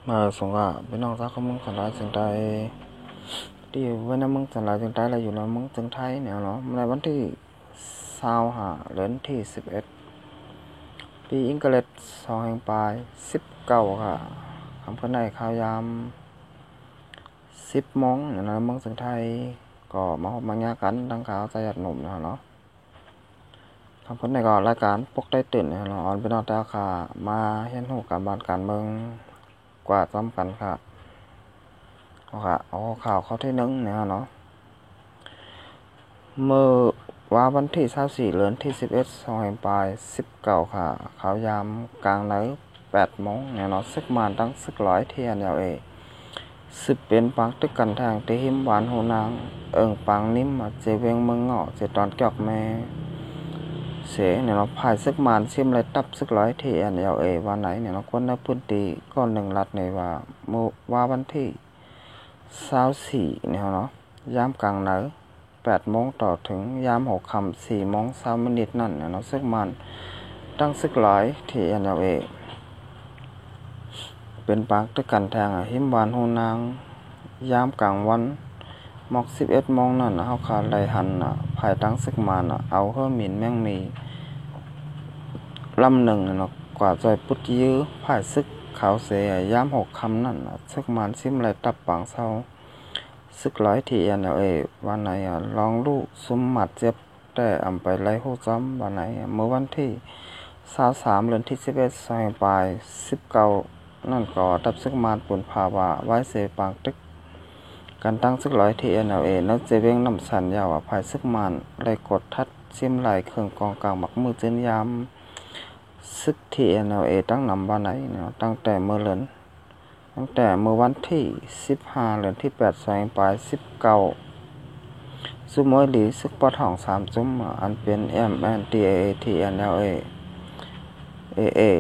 mà sống à bên nông ra không mong sản lại trường trái đi bên nam mong sản lại trường trái làอยู่นะมึงtrườngไทยเนี่ยเนาะในวันที่25เดือนที่11ปีอังกฤษ2แห่งปลาย19ค่ะคำคนในข่าวยาม10 โมงเนี่ยนะมึงtrườngไทยก็มาพบมาญากันดังข่าวใจหยัดหนุ่มเนาะคำคนในก็รายการปกได้ตื่นเนี่ยเนาะออนเป็นนอกแต่ค่ะมาเห็นหูการบ้านการเมืองกว่าซ้ำกันค่ะเอาข่าวเขาที่1เนี่ยเนาะเมื่อวันที่24เดือนที่11 2แห่งปลาย19ค่ะข่าวยามกลางใน8 โมงเนี่ยเนาะซึกมานตั้งซึกร้อยเทียนเอาซึกเป็นปังตึกกันทางที่หิมหวานหูนางปังนิ่มเจเวงเมืองเงาะเจตอนเกี่ยวแม่เสเนี่ยเนาะภายซึกมานชิมเลยตับซึกร้อยเทียนเอาวันไหนเนี่ยเนาะคนในพื้นที่ก้อน1 รัฐในว่าวันที่24เนี่ยเนาะยามกลางใน8 โมงต่อถึงยาม6 ค่ำ4 โมง20 นาทีนั่นเนี่ยเนาะซึกมันตั้งซึกร้อยที่NLAเป็นปากตึกกันแทงหิมหวานหูนางยามกลางวันมอก11 โมงนั่นเฮาขาไล่หันภายตั้งซึกมันเอาเฮอหมิ่นแม่งมีลำหนึ่งเนาะกว่าจอยปุดยื้อภายซึกขาวเสียยาม6 ค่ำนั่นซึกมันซิมไล่ตับปังเศร้าซึกร้อยที่NLAวันไหนลองลูกซุมหมัดเจ็บแต่ไปไล่โหจ้ำวันไหนเมื่อวันที่23เดือนที่11 2แห่งปลาย19นั่นก็ตับซึกมานปุ่นภาวะไว้เสปางตึกการตั้งซึกร้อยที่NLAนักเจเวงน้ำสันยาวภายซึกมานไล่กดทัดซิมไหลเครื่องกองกลางหมักมือเจนยามซึกที่NLAตั้งนำวันไหนเนาะตั้งแต่เมื่อวันที่15เดือนที่8 2แห่งปลาย19ซุมวยหลีซึกปอทอง3 จุ้มอันเป็น MNDAA ที่ NLA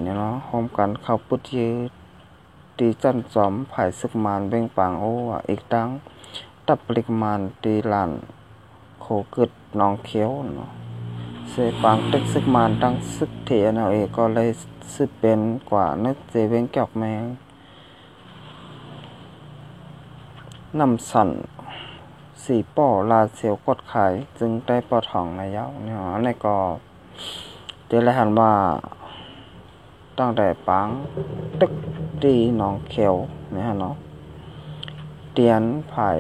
เนี่ยเนาะโฮมกันเข้าปุดยืดตีจันจอมภายซึกมานเบ่งปางอีกตั้งตับปริกมานตีลานโคกึดนองเขียวเนาะเสปางตึกซึกมานตั้งซึกที่NLAก็เลยซึกเป็นกว่านึกเจเวงเกี่ยวแมงน้ำสั่น4 ป่อลาเซียวกดขายจึงได้ปอทองในเย้าเนี่ยในก็เดี๋ยวเลยหันว่าตั้งแต่ปังตึกตีหนองเขียวเนี่ยเนาะเตียนไผ่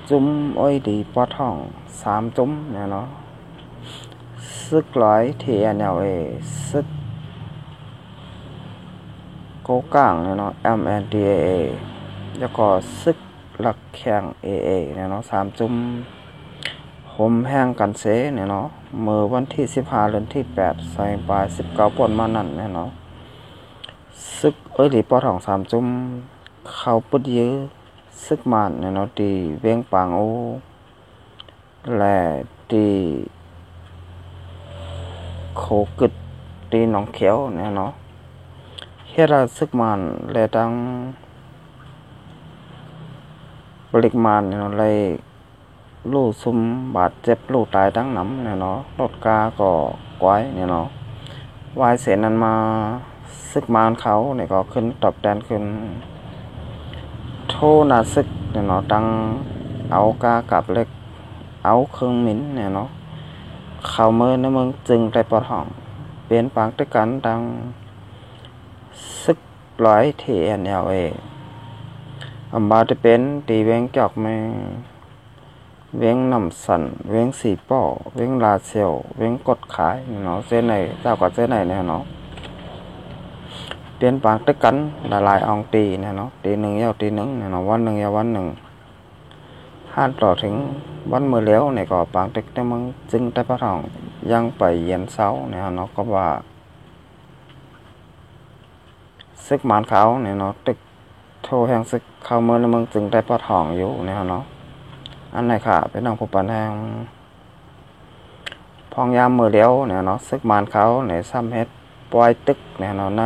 จุ้มอ้อยดีปอทอง3 จุ้มเนี่ยเนาะซึกร้อยที่NLAซึกโกก้างเนี่ยเนาะ MNDAA แล้วก็ซึกหลักแข่งAA เนี่ยเนาะ3 จุ้มหมแห้งกันเสเนี่ยเนาะเมื่อวันที่15เดือนที่8 2แห่งปลาย19ป่นมานั่นเนี่ยเนาะซึกหลีปอทอง3 จุ้มเข้าปุดยื้อซึกมานเนี่ยเนาะตีเวียงปางและตีโคกึดตีหนองเขียวเนี่ยเนาะเฮ็ดซึกมานและตั้งปริมาณเนี่ยเนาะเลยลูกซุมบาดเจ็บลูกตายตั้งน้ำเนี่ยเนาะรถกาก็ก้อยเนี่ยเนาะวายเสนนั้นมาซึกมานเขาเนี่ยก็ขึ้นตอบแดนขึ้นโทนาซึกเนี่ยเนาะตั้งเอากากับเล็กเอาเครื่องมิ้นเนี่ยเนาะเข้าเมื่อในเมืองจึงได้ปอทองเป็นปางตึกกันตั้งซึกร้อยที่NLAบาจะเป็นตีเวงจอกแมงเวงน้ำสันเวง4 ป่อเวงลาเซียวเวงกดขายเนาะเส้นไหนเจ้ากับเส้นไหนเนี่ยเนาะเปลี่ยนปางตึกกันละลายอองตีเนี่ยเนาะตี 1 ยาวตี 1เนี่ยเนาะวัน 1 ยาววัน 1ห้าต่อถึงวันมือเลี้ยวเนี่ยก็ปางตึกแต่มึงจึงได้พระทองยังไปเย็นเสาเนี่ยเนาะก็ว่าซึกมานเขาเนี่ยเนาะตึกโทแห่งซึกเข้าเมืองในเมืองจึงได้ปอทองอยู่เนี่ยเนาะอันไหนค่ะเป็นน้องผู้ปันแห่งพองยามมือเลี้ยวเนี่ยเนาะซึกมานเขาเนี่ยซ้ำเฮ็ดปล่อยตึกเนี่ยเนาะใน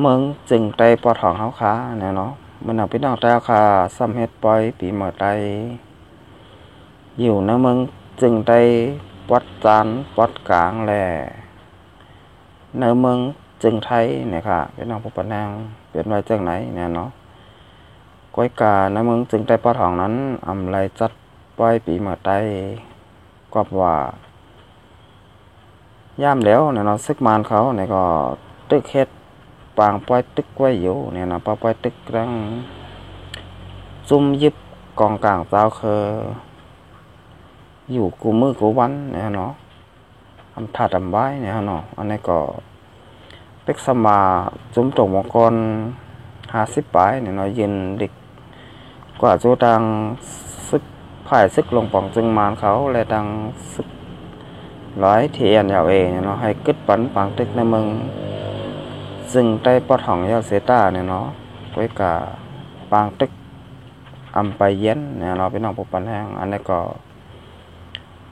เมืองจึงได้ปอทองเขาขาเนี่ยเนาะมันเอาพี่น้องแต่ค่ะซ้ำเฮ็ดปล่อยปีเมื่อใดอยู่ในเมืองจึงได้ปอดจานปอดกลางแลในเมือง จึงไทยเนี่ยค่ะพี่น้องผู้ปนแหงเปลี่ยนไว้จังไหนเนี่ยเนาะก้อยกาในเมืองจึงได้ปอทองนั้นอำไรจัดปล่อยปีเมื่อใดก็ว่าย่ามแล้วเนี่ยเนาะซึกมานเขาเนี่ยก็ตึกเฮ็ดปางปล่อยตึกไว้อยู่เนี่ยเนาะปล่อยตึกรังซุ่มยิบกองกลางเจ้าคืออยู่กูมือกูวันเนี่ยเนาะทำถาดำไว้เนี่ยเนาะอันนี้ก็เป็กสมาจุ่มตรงมงกร50 ปลายเนี่ยเนาะยืนเด็กกว่าจูดังซึกผ่ายซึกลงป่องจึงมานเขาและดังซึกร้อยเทียนยาวเองเนี่ยเนาะให้กึดปันปางตึกในเมืองซึ่งได้ปอดห้องยาวเซต้าเนี่ยเนาะไว้กาปางตึกอำไปเย็นเนี่ยเนาะพี่น้องผู้ปันแห้งอันนี้ก็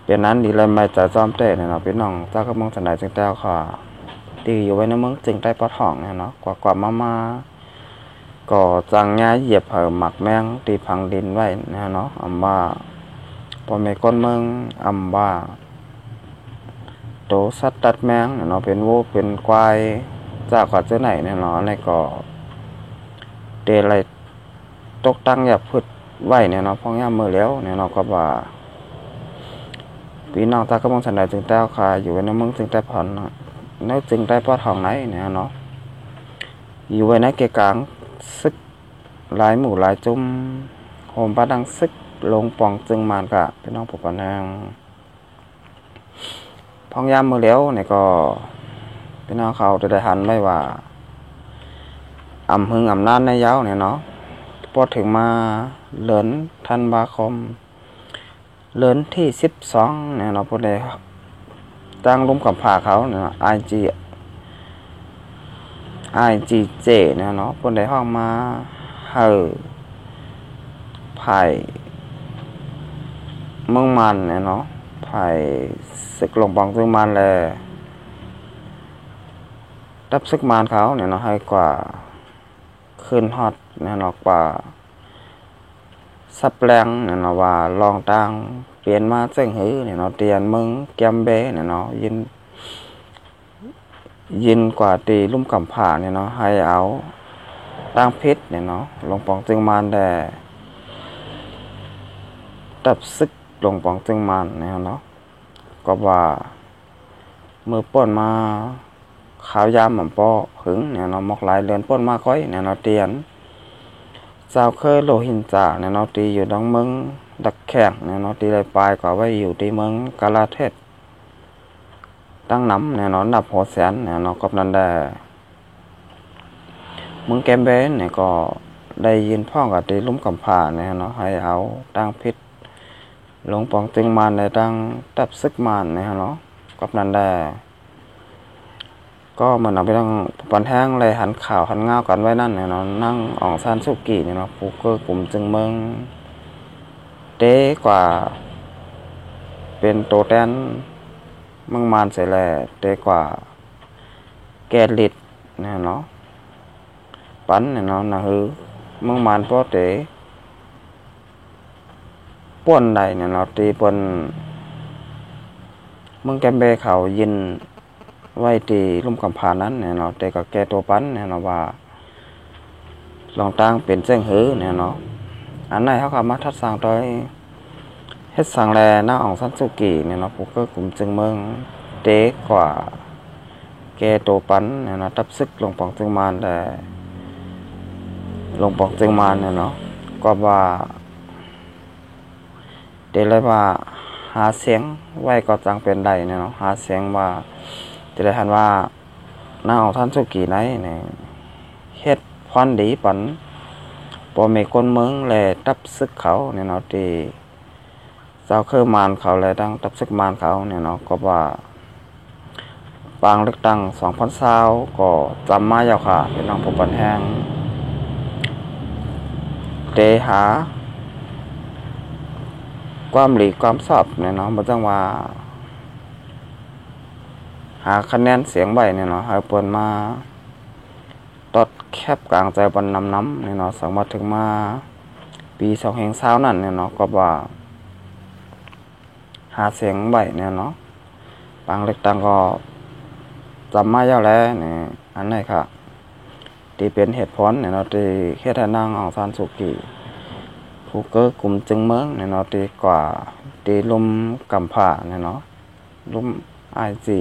เป็นนั้นดีเลยไม่จะจอมเตะเนี่ยเนาะพี่น้องเจ้าก็มองสันได้จึงแต้วค่ะตีอยู่ไว้ในเมืองจึงได้ปอดห้องเนี่ยเนาะกว่ามาก็จังง่ายเหยียบเหหมักแมงตีพังดินไว้เนี่ยเนาะอำว่าพอไม่ก้นเมืองอำว่าโตสัตว์ตัดแมงเนี่ยเนาะเป็นวัวเป็นควายเจ้าขอเจ้าไหนเนี่ยเนาะในก็เดลัยตกตั้งอย่าพืชไว้เนี่ยเนาะพองย่ามมือแล้วเนี่ยเนาะก็ว่าพี่น้องตากระมองสันได้จึงแต้วค่ะอยู่ในเมืองจึงได้ผ่อนเนื้อจึงได้ปอดทองไหนเนี่ยเนาะอยู่ไว้ในเกกลางซึกหลายหมู่หลายจุ่มโฮมปะดังซึกลงปองจึงมานกะพี่น้องผู้ปนางพองยามมือแล้วเนี่ยก็พี่น้องเขาจะได้หันไว้ว่าอำหึงอำนาจในยาวเนี่ยเนาะพอถึงมาเลือนธันวาคมเลือนที่12เนี่ยเนาะพอได้ตั้งร่วมกับผ่าเขาเนี่ยIGJ เนี่ยเนาะพอได้ห้องมาไผ่เมืองมันเนี่ยเนาะไผ่ศึกลงปองซึ่งมันเลยรับซึกมานเขาเนี่ยเนาะให้กว่าขึ้นฮอตเนี่ยเนาะกว่าสับแรงเนี่ยเนาะว่าลองตั้งเปลี่ยนมาเส้นหือเนี่ยเนาะเตียนมึงแกมเบ้เนี่ยเนาะยินกว่าตีลุ่มกำผ่าเนี่ยเนาะให้เอาตั้งพิษเนี่ยเนาะลงปองจึงมันแต่ตับซึกลงปองจึงมันเนี่ยเนาะก็ว่ามือป้นมาขาวยามหม่อมปอหึงเนี่ยเนาะมอกหลายเดือนป้นมาค่อยเนี่ยเนาะเตียนเจ้าเคยโลหินจ่าเนี่ยเนาะตีอยู่ดังเมืองดักแขกเนี่ยเนาะตีไรปลายกว่าไว้อยู่ที่เมืองกาลาเทศตั้งน้ำเนี่ยเนาะนับหัวแสนเนี่ยเนาะกับนันได้เมืองแกมเบนเนี่ยก็ได้ยินพ่อกับตีลุ่มกำผ่าเนี่ยเนาะให้เอาตั้งพิษลงปองจึงมันในตั้งตับซึกมันเนี่ยเนาะกับนันได้ก็เหมือนเอาไปตั้งปันแห้งเลยหันข่าวหันเงากันไว้นั่นเนี่ยเนาะนั่งอ่องซานสุกี้เนี่ยเนาะผู้เกิดกลุ่มจึงเมืองเต้กว่าเป็นโตแตนเมืองมานเสร็จแล้วเต้กว่าแกลิดเนี่ยเนาะปั้นเนี่ยเนาะนะฮือเมืองมานพ่อเต้ป่วนใดเนี่ยเนาะตีป่วนเมืองแกมเบเขายินไว้ตีลุ่มกำพานั้นเนี่ยเนาะแต่ก็แกตัวปั้นเนี่ยเนาะว่าลองตั้งเป็นเส้นหือเนี่ยเนาะอันไหนเขาก็มาทัดสั่งโดยเฮ็ดสั่งแลหน้าอ่องซันสุกิเนี่ยเนาะผู้ก็กลุ่มจึงเมืองเด็กกว่าแกตัวปั้นเนี่ยเนาะทับซึกลงปองจึงมานแต่ลงปองจึงมานเนี่ยเนาะก็ว่าเดี๋ยวเลยว่าหาเสียงไว้ก็จังเป็นใดเนี่ยเนาะหาเสียงว่าจะได้ทันว่าหน้าของท่านสุกีไหนเนี่ยเฮ็ดพรดีปันพอมีคนเมืองเลยตับซึกเขาเนี่ยเนาะที่เจ้าเคยมานเขาเลยตั้งตับซึกมานเขาเนี่ยเนาะก็ว่าปางเลือกตั้ง2020ก็จำมาอยู่ค่ะเป็นน้องผู้ปันแห้งเตหาความหลีกความชอบเนี่ยเนาะบ่จังว่าหาคะแนนเสียงใบเนี่ยเนาะให้เปิ้นมาตดแคบกลางใจบนน้ำเนี่ยเนาะสังมาถึงมาปี2020นั่นเนี่ยเนาะก็ว่าหาเสียงใบเนี่ยเนาะบางเลือกตั้งก็ จำมาเยอะแล้วเนี่ยอันไหนค่ะที่เป็นเหตุผลเนี่ยเนาะที่เฮ็ดให้นางองซานสุกีผู้เกิดกลุ่มจึงเมืองเนี่ยเนาะที่กว่าที่ลุมกำผ่าเนี่ยเนาะลุมไอจี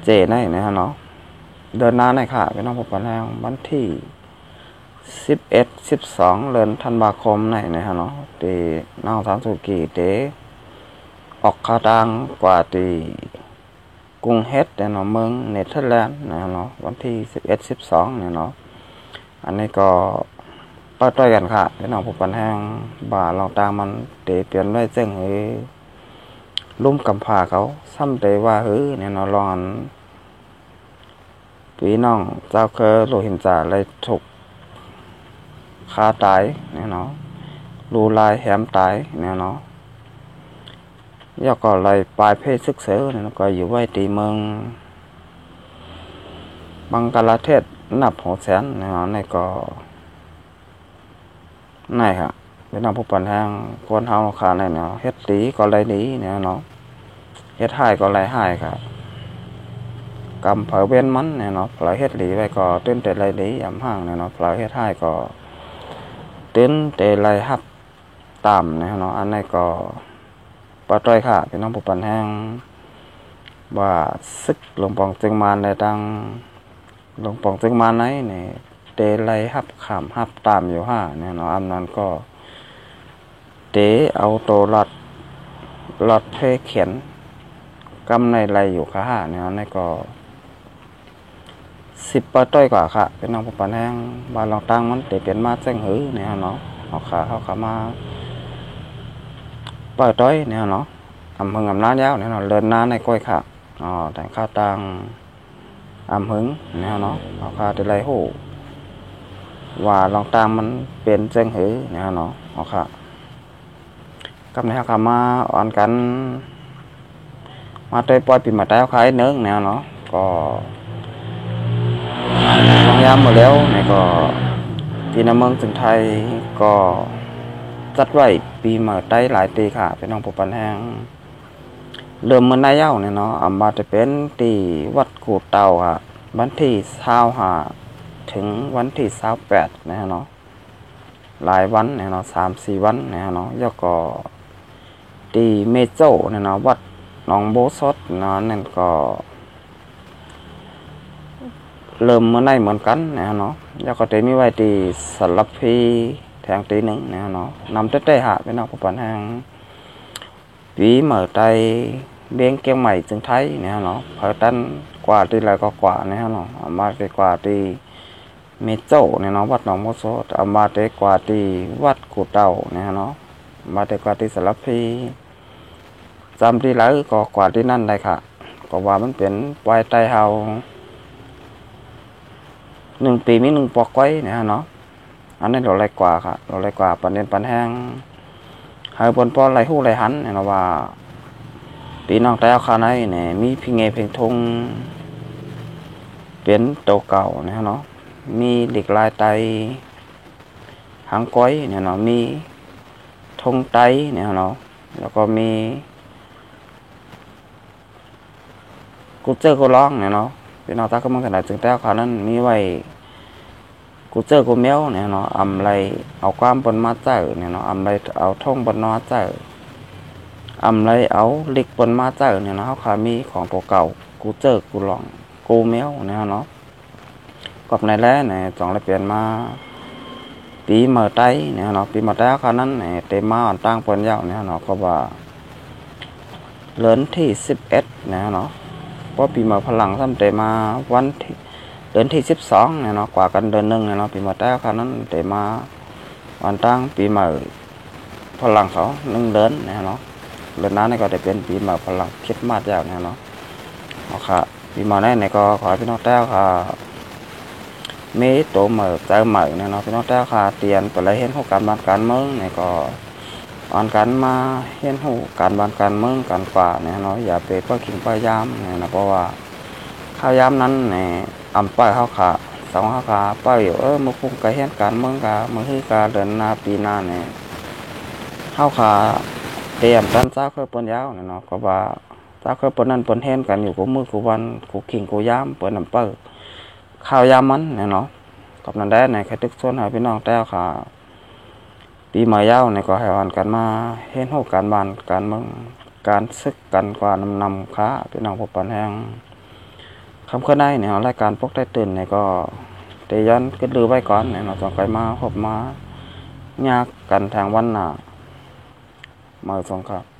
เจในเนี่ยเนาะเดินหน้าในค่ะพี่น้องผู้ปกครองวันที่11-12เดือนธันวาคมในเนี่ยเนาะที่นางองซานสุกีเตออกข่าวดังกว่าที่กรุงเฮดเนี่ยเนาะเมืองเนเธอร์แลนด์เนี่ยเนาะวันที่11-12เนี่ยเนาะอันนี้ก็เปิดด้วยกันค่ะพี่น้องผู้ปกครองบ่าลองตางมันเตเปลี่ยนไว้เจ้งเฮ้ลุ่มกำพร้าเขาซ้ำเตว่าเนี่ยเนาะรอนพี่น้องเจ้าเคยโลหินจ่าเลยถูกฆ่าตายเนี่ยเนาะรูลายแหมตายเนี่ยเนาะย่อก็เลยปลายเพศศึกษาเนี่ยก็อยู่ไว้ตีเมืองบังกลาเทศนับ600,000เนี่ยเนาะในก็นั่นค่ะเป็นน้องผู้ปันแห้งคนเฮาขาในเนาะเฮ็ดดีก็ไรดีเนี่ยเนาะเฮ็ดให้ก็ไรให้ค่ะกำเผาเว้นมันเนี่ยเนาะปล่อยเฮ็ดหลีไว้ก็ตื่นแต่ไรดียำห้างเนี่ยเนาะปล่อยเฮ็ดให้ก็ตื่นแต่ไรฮับตามเนี่ยเนาะอันนี้ก็ปะต้อยค่ะเป็นน้องผู้ปันแห้งว่าซึกหลวงปองจึงมาในดังหลวงปองจึงมาไหนเนี่ยเตไลฮับขามฮับตามอยู่เนี่ยเนาะอันนั้นก็เตเอาโตลอดเพเขียนกำในไรอยู่ค่ะเนี่ยนี่ก็10 ปะต้อยกว่าค่ะเป็นน้องผู้ปันแห้งบานลองตั้งมันเตเป็นมาแจ้งหือเนี่ยเนาะเอาขามาปะต้อยเนี่ยเนาะอำเภออำนาจยาวเนี่ยเนาะเลินน้าในก้อยค่ะแต่ข้าวตังอำหึงเนี่ยเนาะเอาขาเตไรหูว่าลองตามมันเป็นแจ้งหือเนี่ยเนาะเอาค่ะกับในข้ามาอ่อนกันมาเตยปล่อยปีมาแต่ขายเนื้อเนี่ยเนาะก็ลองย้ำมาแล้วเนี่ยก็ปีน้ำเมืองถึงไทยก็จัดไว้ปีมาได้หลายตีค่ะเป็นน้องผู้ปันแห้งเริ่มมันได้เย้าเนี่ยเนาะมาจะเป็นตีวัดกูเตาค่ะวันที่25ถึงวันที่28นะฮะเนาะหลายวันเนี่ยเนาะ3-4วันเนี่ยเนาะย่อก็ตีเมโจเนี่ยเนาะวัดหนองโบสดเนาะนั่นก็เริ่มเมื่อไหร่เหมือนกันเนี่ยเนาะย่อก็จะมีไว้ตีสลับพีแทงตีหนึ่งเนี่ยเนาะนำเต้หาเป็นน้องผู้ปันแห้งปีเหมือใจเบี้ยงเกียงใหม่จึงไทยเนี่ยเนาะเผยตันกว่าตีไรก็กว่าเนี่ยเนาะมาไปกว่าตีเมโจเนี่ยเนาะวัดหนองโบสดมาไปกว่าตีวัดกูเต่าเนี่ยเนาะมาไปกว่าตีสลับพีจำที่ไรก็กว่าที่นั่นได้ค่ะก็ว่ามันเป็นปลายไตเฮา1 ปีมี1 ปอกไว้เนี่ยเนาะอันนี้เราไรกว่าค่ะเราไรกว่าปันเด่นปันแห้งหายบนปอไรหู้ไรหันเนี่ยนะว่าปีน้องแต่ข้าในเนี่ยมีพิงเงเพลงทงเป็นโตเก่าเนี่ยเนาะมีเด็กลายไตหางก้อยเนี่ยเนาะมีทงไตเนี่ยเนาะแล้วก็มีกูเจอกูร้องเนี่ยเนาะพี่น้องตาก็มึงขนาดจึงแต่ข้านั้นมีไว้กูเจอกูเมียวเนี่ยเนาะอำไรเอาความบนมาเจอเนี่ยเนาะอำไรเอาท่องบนมาเจออำไรเอาเล็กบนมาเจอเนี่ยเนาะเขาขามีของตัวเก่ากูเจอกูหลองกูเมียวเนี่ยเนาะกับในแร่เนี่ยจ่องเลยเปลี่ยนมาปีเมื่อไตเนี่ยเนาะปีเมื่อไตเขานั้นเนี่ยเต็มมาอ่อนตั้งปนยาวเนี่ยเนาะก็ว่าเลินที่11เนี่ยเนาะเพราะปีเมื่อพลังซ้ำเต็มมาวันที่เดือนที่12เนี่ยเนาะกว่ากันเดือนนึงเนี่ยเนาะปีมาแต่เขานั้นเตมาวันตั้งปีใหม่พลังเขา1 เดือนเนี่ยเนาะเดือนนั้นก็ได้เป็นปีใหม่พลังคิดมากยาวเนี่ยเนาะเอาค่ะปีใหม่เนี่ยก็ขอพี่น้องแต้วค่ะมีโตใหม่ใจใหม่เนี่ยเนาะพี่น้องแต้วค่ะเตียนไปเลยเห็นของการบ้านการเมืองเนี่ยก็อ่อนกันมาเห็นหูการบ้านการเมืองการกว่าเนี่ยเนาะอย่าไปเพื่อขิงพยายามเนี่ยนะเพราะว่าข้าวยามนั้นเนี่ยป้ายเขาขา2เขาขาป้ายอยู่มือคุ้มกระเห็นการเมืองกะมือฮือกะเดินหน้าปีหน้าเนี่ย เข้าขาเตรียมตันเจ้าเคยปนยาวเนี่ยเนาะก็ว่า ถ้าเคยปนนั้นปนเห็นกันอยู่กูมือกูวันกูขิงกูย้ำเปิดน้ำเปิดข้าวยามมันเนี่ยเนาะกับนั้นได้ในใครตึกส่วนหาพี่น้องแต้วค่ะปีใหม่ยาวในก็ให้วันกันมาเห็นหูการบ้านการเมืองการซึกกันกว่านำค้าพี่น้องพบปันแห่งคำขึ้นได้เนี่ยรายการพวกได้ตื่นเนี่ยก็เตยันก็ดูไว้ก่อนเนี่ยเราต้องไปมาพบมายากกันทางวันหน้ามาสงครับ